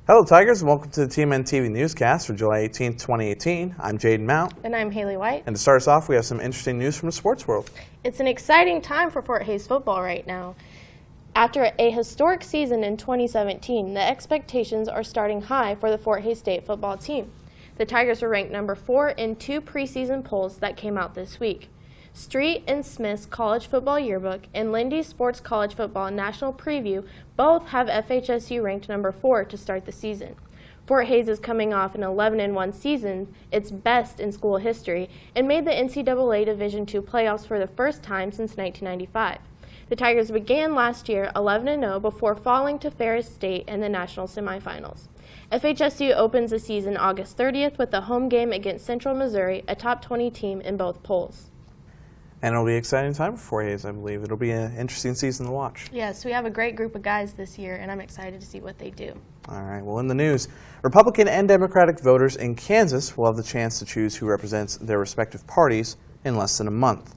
Hello Tigers, and welcome to the TMNtv Newscast for July 18th, 2018. I'm Jaden Mount. And I'm Haley White. And to start us off, we have some interesting news from the sports world. It's an exciting time for Fort Hays football right now. After a historic season in 2017, the expectations are starting high for the Fort Hays State football team. The Tigers were ranked number 4 in 2 preseason polls that came out this week. Street and Smith's College Football Yearbook and Lindy's Sports College Football National Preview both have FHSU ranked number 4 to start the season. Fort Hays is coming off an 11-1 season, its best in school history, and made the NCAA Division II playoffs for the first time since 1995. The Tigers began last year 11-0 before falling to Ferris State in the national semifinals. FHSU opens the season August 30th with a home game against Central Missouri, a top 20 team in both polls. And it'll be an exciting time for Fort Hays, I believe. It'll be an interesting season to watch. Yes, we have a great group of guys this year, and I'm excited to see what they do. All right, well, in the news, Republican and Democratic voters in Kansas will have the chance to choose who represents their respective parties in less than a month.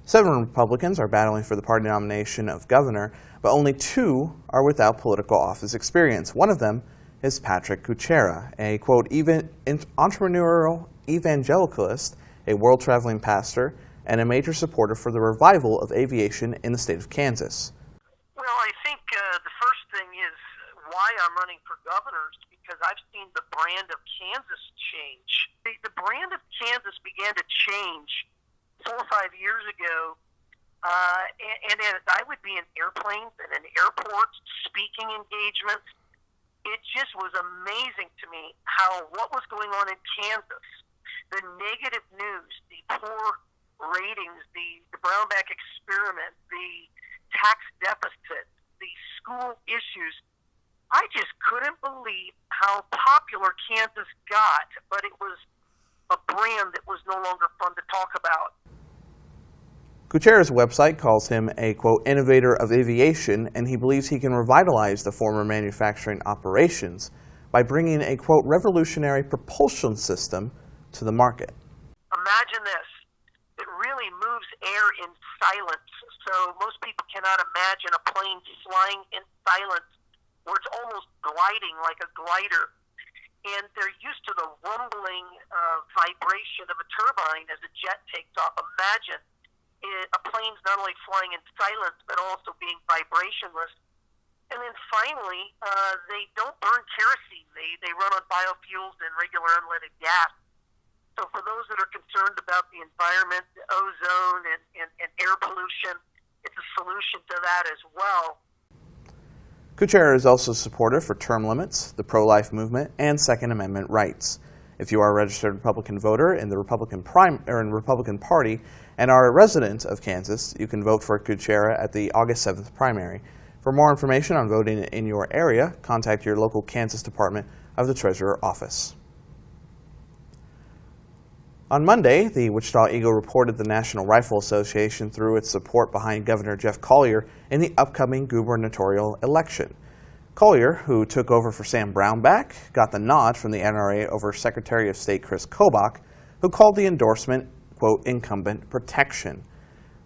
7 Republicans are battling for the party nomination of governor, but only 2 are without political office experience. One of them is Patrick Kuchera, a, quote, entrepreneurial evangelicalist, a world-traveling pastor, and a major supporter for the revival of aviation in the state of Kansas. Well, I think the first thing is why I'm running for governor is because I've seen the brand of Kansas change. The brand of Kansas began to change 4 or 5 years ago, and as I would be in airplanes and in airports, speaking engagements, it just was amazing to me how what was going on in Kansas, the negative news, the poor ratings, the Brownback experiment, the tax deficit, the school issues. I just couldn't believe how popular Kansas got, but it was a brand that was no longer fun to talk about. Kuchera's website calls him a, quote, innovator of aviation, and he believes he can revitalize the former manufacturing operations by bringing a, quote, revolutionary propulsion system to the market. Imagine this. It really moves air in silence, so most people cannot imagine a plane flying in silence where it's almost gliding like a glider. And they're used to the rumbling vibration of a turbine as a jet takes off. Imagine a plane's not only flying in silence, but also being vibrationless. And then finally, they don't burn kerosene. They run on biofuels and regular unleaded gas. So for those that are concerned about the environment, the ozone, and air pollution, it's a solution to that as well. Kuchera is also supportive for term limits, the pro-life movement, and Second Amendment rights. If you are a registered Republican voter in the Republican Party and are a resident of Kansas, you can vote for Kuchera at the August 7th primary. For more information on voting in your area, contact your local Kansas Department of the Treasurer Office. On Monday, the Wichita Eagle reported the National Rifle Association through its support behind Governor Jeff Collier in the upcoming gubernatorial election. Collier, who took over for Sam Brownback, got the nod from the NRA over Secretary of State Chris Kobach, who called the endorsement, quote, incumbent protection.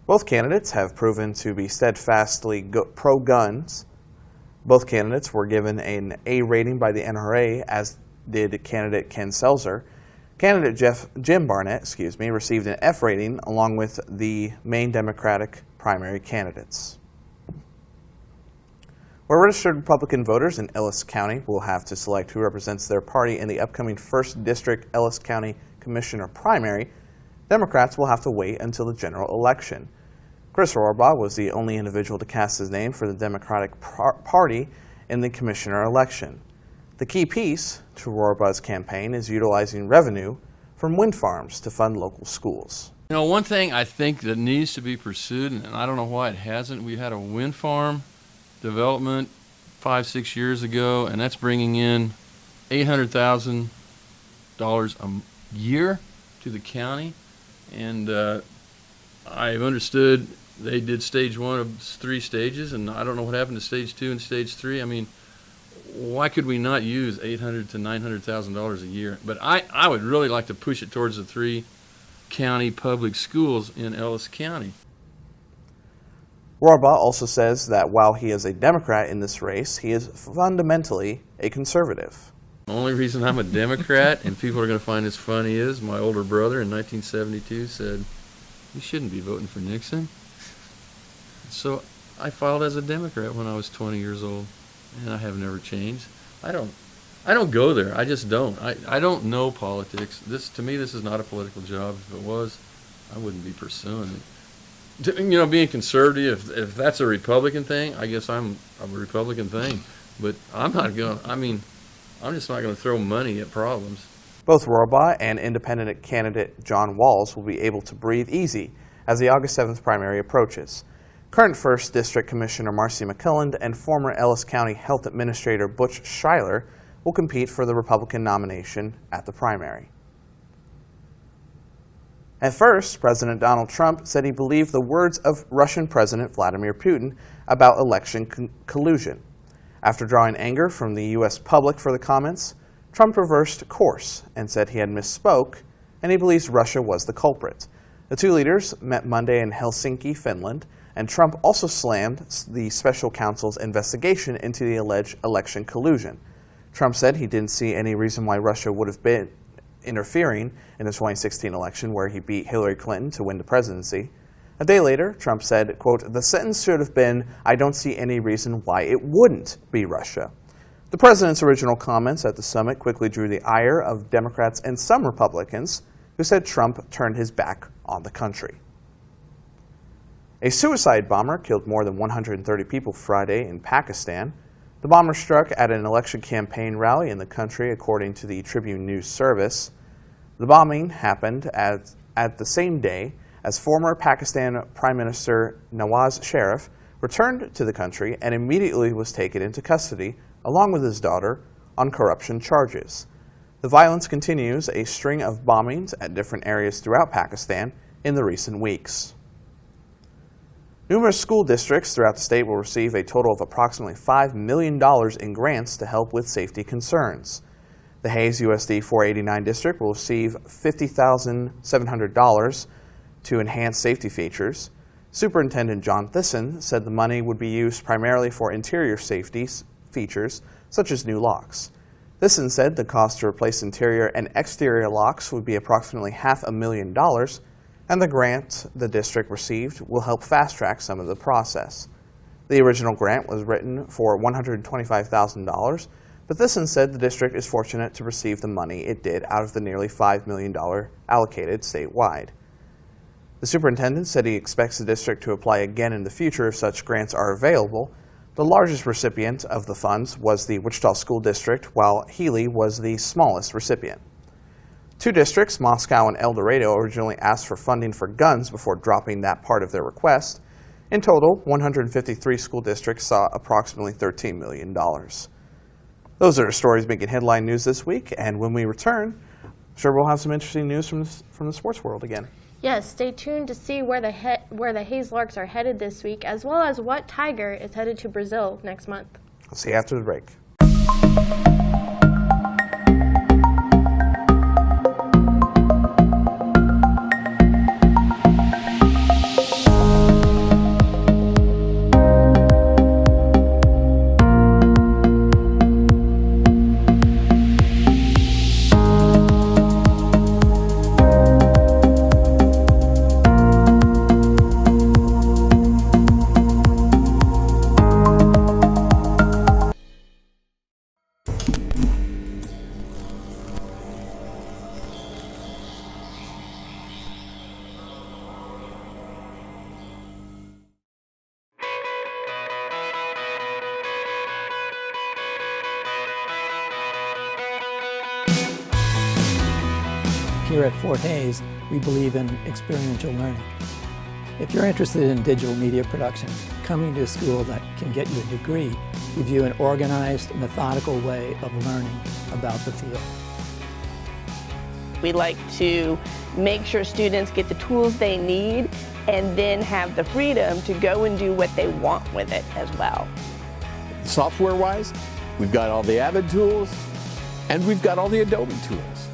Both candidates have proven to be steadfastly pro-guns. Both candidates were given an A rating by the NRA, as did candidate Ken Selzer. Candidate Jim Barnett, received an F rating along with the main Democratic primary candidates. Where registered Republican voters in Ellis County will have to select who represents their party in the upcoming 1st District Ellis County Commissioner primary, Democrats will have to wait until the general election. Chris Rohrbaugh was the only individual to cast his name for the Democratic Party in the commissioner election. The key piece to Rohrbaugh's campaign is utilizing revenue from wind farms to fund local schools. You know, one thing I think that needs to be pursued, and I don't know why it hasn't, we had a wind farm development 5-6 years ago, and that's bringing in $800,000 a year to the county, and I've understood they did stage 1 of 3 stages, and I don't know what happened to stage 2 and stage 3. I mean, why could we not use $800,000 to $900,000 a year? But I would really like to push it towards the 3 county public schools in Ellis County. Rohrbaugh also says that while he is a Democrat in this race, he is fundamentally a conservative. The only reason I'm a Democrat and people are going to find this funny is my older brother in 1972 said, "You shouldn't be voting for Nixon." So I filed as a Democrat when I was 20 years old, and I have never changed. I don't go there. I just don't. I don't know politics. To me, this is not a political job. If it was, I wouldn't be pursuing it. Being conservative, if that's a Republican thing, I guess I'm a Republican thing. But I'm just not going to throw money at problems. Both Rohrbaugh and independent candidate John Walz will be able to breathe easy as the August 7th primary approaches. Current 1st District Commissioner Marcy McClelland and former Ellis County Health Administrator Butch Schuyler will compete for the Republican nomination at the primary. At first, President Donald Trump said he believed the words of Russian President Vladimir Putin about election collusion. After drawing anger from the U.S. public for the comments, Trump reversed course and said he had misspoke and he believes Russia was the culprit. The 2 leaders met Monday in Helsinki, Finland, and Trump also slammed the special counsel's investigation into the alleged election collusion. Trump said he didn't see any reason why Russia would have been interfering in the 2016 election where he beat Hillary Clinton to win the presidency. A day later, Trump said, quote, "The sentence should have been, I don't see any reason why it wouldn't be Russia." The president's original comments at the summit quickly drew the ire of Democrats and some Republicans who said Trump turned his back on the country. A suicide bomber killed more than 130 people Friday in Pakistan. The bomber struck at an election campaign rally in the country, according to the Tribune News Service. The bombing happened at the same day as former Pakistan Prime Minister Nawaz Sharif returned to the country and immediately was taken into custody, along with his daughter, on corruption charges. The violence continues a string of bombings at different areas throughout Pakistan in the recent weeks. Numerous school districts throughout the state will receive a total of approximately $5 million in grants to help with safety concerns. The Hayes USD 489 district will receive $50,700 to enhance safety features. Superintendent John Thisson said the money would be used primarily for interior safety features, such as new locks. Thisson said the cost to replace interior and exterior locks would be approximately $500,000, and the grant the district received will help fast-track some of the process. The original grant was written for $125,000, but Thisson said the district is fortunate to receive the money it did out of the nearly $5 million allocated statewide. The superintendent said he expects the district to apply again in the future if such grants are available. The largest recipient of the funds was the Wichita School District, while Healy was the smallest recipient. 2 districts, Moscow and El Dorado, originally asked for funding for guns before dropping that part of their request. In total, 153 school districts saw approximately $13 million. Those are the stories making headline news this week, and when we return, I'm sure we'll have some interesting news from the sports world again. Yes, stay tuned to see where the Hayes Larks are headed this week, as well as what Tiger is headed to Brazil next month. I'll see you after the break. Here at Fort Hays, we believe in experiential learning. If you're interested in digital media production, coming to a school that can get you a degree gives you an organized, methodical way of learning about the field. We like to make sure students get the tools they need and then have the freedom to go and do what they want with it as well. Software-wise, we've got all the Avid tools and we've got all the Adobe tools.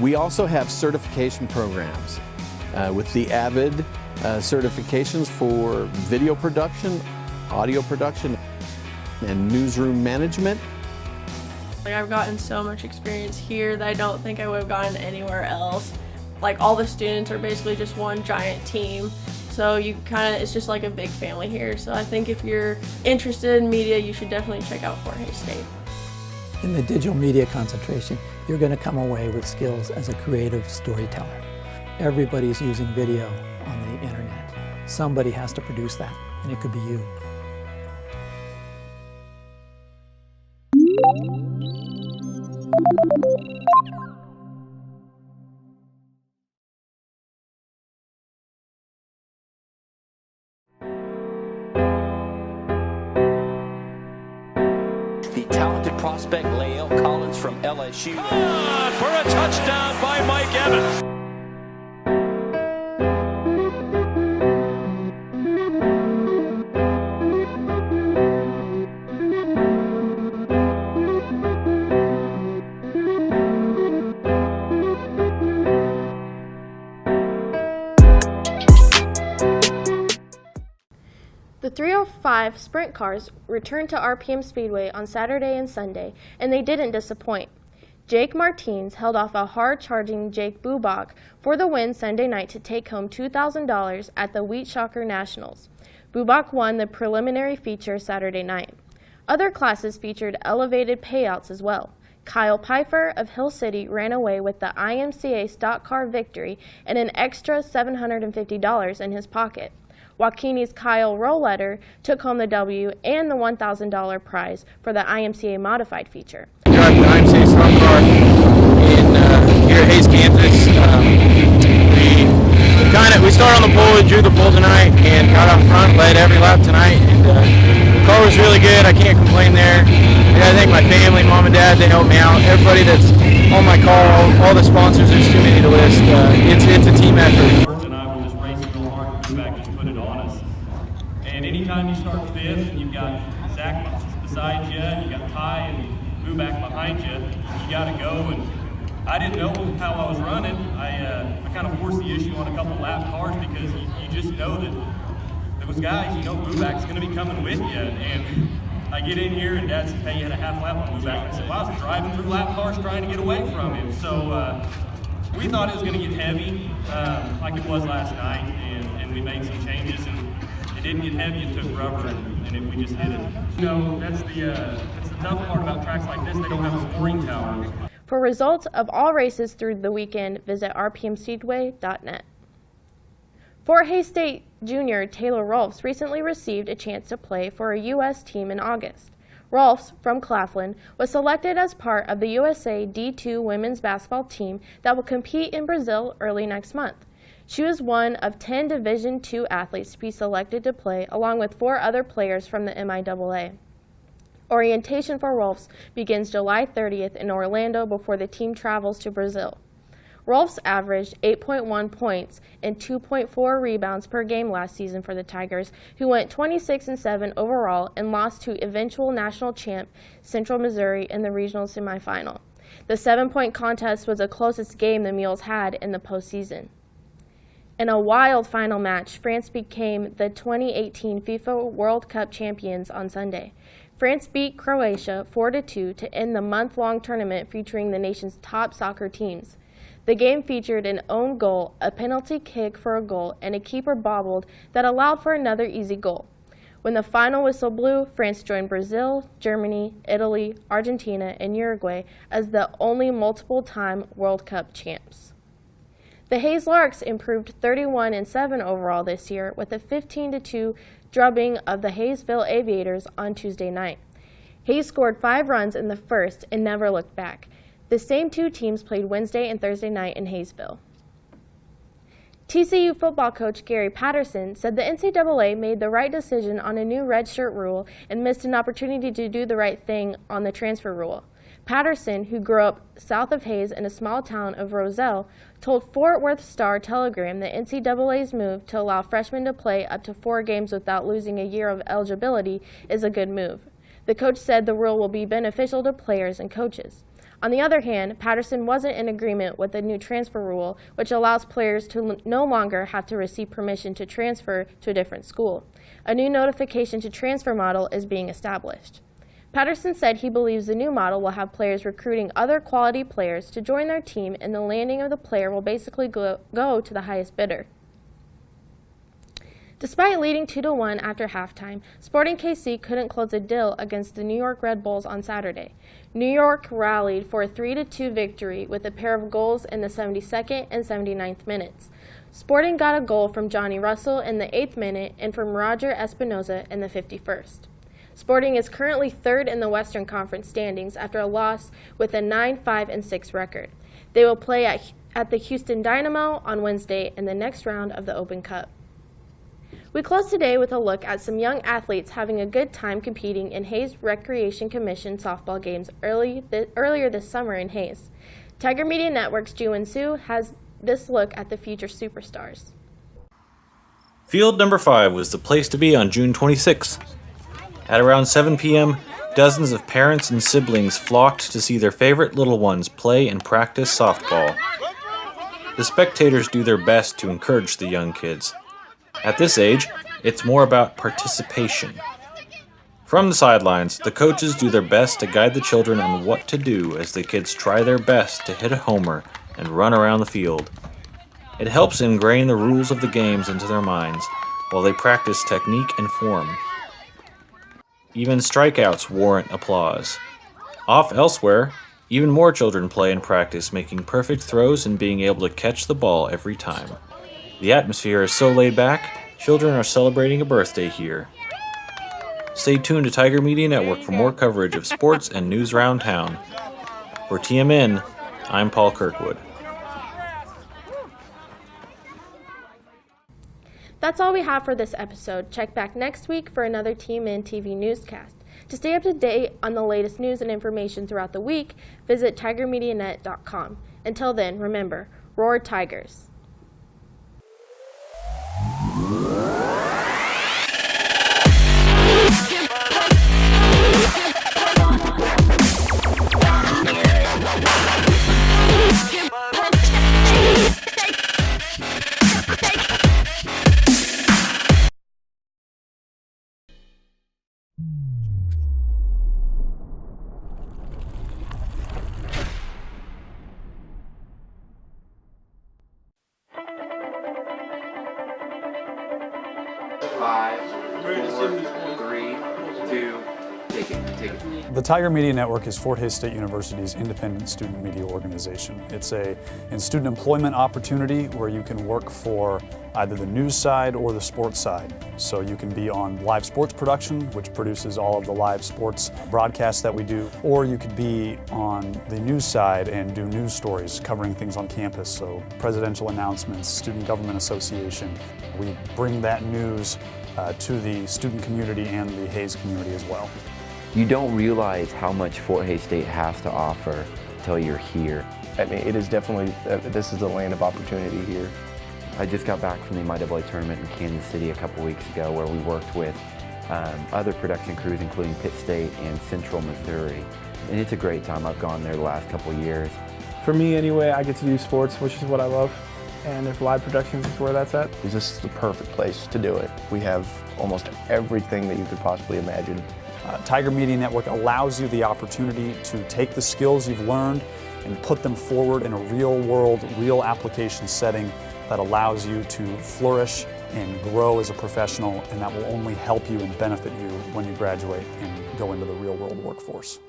We also have certification programs with the Avid certifications for video production, audio production, and newsroom management. Like, I've gotten so much experience here that I don't think I would have gotten anywhere else. Like, all the students are basically just one giant team, so it's just like a big family here. So I think if you're interested in media, you should definitely check out Fort Hays State. In the digital media concentration, you're going to come away with skills as a creative storyteller. Everybody's using video on the internet. Somebody has to produce that, and it could be you. The talented prospect Lael Collins from LSU. For a touchdown by Mike Evans. The 305 sprint cars returned to RPM Speedway on Saturday and Sunday, and they didn't disappoint. Jake Martins held off a hard-charging Jake Bubak for the win Sunday night to take home $2,000 at the Wheat Shocker Nationals. Bubak won the preliminary feature Saturday night. Other classes featured elevated payouts as well. Kyle Pfeiffer of Hill City ran away with the IMCA stock car victory and an extra $750 in his pocket. Waukeene's Kyle Roletter took home the W and the $1,000 prize for the IMCA modified feature. Driving the IMCA stock car here at Hays, Kansas. We started on the pole, drew the pole tonight, and got out front, led every lap tonight. And the car was really good. I can't complain there. I gotta thank my family, mom and dad, they helped me out. Everybody that's on my car, all the sponsors, there's too many to list. It's a team effort. And anytime you start fifth, you've got Zach beside you, you got Ty and Bubak behind you, you got to go. And I didn't know how I was running. I kind of forced the issue on a couple lap cars because you just know that those guys, Bubak's going to be coming with you. And I get in here and Dad said, hey, you had a half lap on Bubak. I said, well, I was driving through lap cars trying to get away from him. So we thought it was going to get heavy like it was last night, and we made some changes. And it didn't get heavy, it took rubber, and we just hit it. That's the tough part about tracks like this, they don't have a scoring tower. For results of all races through the weekend, visit rpmspeedway.net. Fort Hays State junior Taylor Rolfs recently received a chance to play for a U.S. team in August. Rolfs, from Claflin, was selected as part of the USA D2 women's basketball team that will compete in Brazil early next month. She was one of 10 Division II athletes to be selected to play, along with 4 other players from the MIAA. Orientation for Rolfs begins July 30th in Orlando before the team travels to Brazil. Rolfs averaged 8.1 points and 2.4 rebounds per game last season for the Tigers, who went 26-7 overall and lost to eventual national champ Central Missouri in the regional semifinal. The 7-point contest was the closest game the Mules had in the postseason. In a wild final match, France became the 2018 FIFA World Cup champions on Sunday. France beat Croatia 4-2 to end the month-long tournament featuring the nation's top soccer teams. The game featured an own goal, a penalty kick for a goal, and a keeper bobbled that allowed for another easy goal. When the final whistle blew, France joined Brazil, Germany, Italy, Argentina, and Uruguay as the only multiple-time World Cup champs. The Hays Larks improved 31-7 overall this year with a 15-2 drubbing of the Hayesville Aviators on Tuesday night. Hays scored 5 runs in the first and never looked back. The same 2 teams played Wednesday and Thursday night in Hayesville. TCU football coach Gary Patterson said the NCAA made the right decision on a new redshirt rule and missed an opportunity to do the right thing on the transfer rule. Patterson, who grew up south of Hayes in a small town of Roselle, told Fort Worth Star-Telegram that NCAA's move to allow freshmen to play up to 4 games without losing a year of eligibility is a good move. The coach said the rule will be beneficial to players and coaches. On the other hand, Patterson wasn't in agreement with the new transfer rule, which allows players to no longer have to receive permission to transfer to a different school. A new notification to transfer model is being established. Patterson said he believes the new model will have players recruiting other quality players to join their team, and the landing of the player will basically go to the highest bidder. Despite leading 2-1 after halftime, Sporting KC couldn't close a deal against the New York Red Bulls on Saturday. New York rallied for a 3-2 victory with a pair of goals in the 72nd and 79th minutes. Sporting got a goal from Johnny Russell in the 8th minute and from Roger Espinoza in the 51st. Sporting is currently 3rd in the Western Conference standings after a loss with a 9-5-6 record. They will play at the Houston Dynamo on Wednesday in the next round of the Open Cup. We close today with a look at some young athletes having a good time competing in Hayes Recreation Commission softball games earlier this summer in Hayes. Tiger Media Network's Ju-In Soo has this look at the future superstars. Field number 5 was the place to be on June 26th. At around 7 p.m., dozens of parents and siblings flocked to see their favorite little ones play and practice softball. The spectators do their best to encourage the young kids. At this age, it's more about participation. From the sidelines, the coaches do their best to guide the children on what to do as the kids try their best to hit a homer and run around the field. It helps ingrain the rules of the games into their minds while they practice technique and form. Even strikeouts warrant applause. Off elsewhere, even more children play and practice making perfect throws and being able to catch the ball every time. The atmosphere is so laid back, children are celebrating a birthday here. Stay tuned to Tiger Media Network for more coverage of sports and news around town. For TMN, I'm Paul Kirkwood. That's all we have for this episode. Check back next week for another TMNtv Newscast. To stay up to date on the latest news and information throughout the week, visit tigermedianet.com. Until then, remember, roar Tigers! The Tiger Media Network is Fort Hays State University's independent student media organization. It's a student employment opportunity where you can work for either the news side or the sports side. So you can be on live sports production, which produces all of the live sports broadcasts that we do, or you could be on the news side and do news stories covering things on campus, so presidential announcements, Student Government Association. We bring that news to the student community and the Hayes community as well. You don't realize how much Fort Hays State has to offer until you're here. I mean, it is definitely, this is the land of opportunity here. I just got back from the MIAA tournament in Kansas City a couple weeks ago where we worked with other production crews including Pitt State and Central Missouri. And it's a great time. I've gone there the last couple of years. For me anyway, I get to do sports, which is what I love. And if live productions is where that's at, this is the perfect place to do it. We have almost everything that you could possibly imagine. Tiger Media Network allows you the opportunity to take the skills you've learned and put them forward in a real-world, real application setting that allows you to flourish and grow as a professional, and that will only help you and benefit you when you graduate and go into the real-world workforce.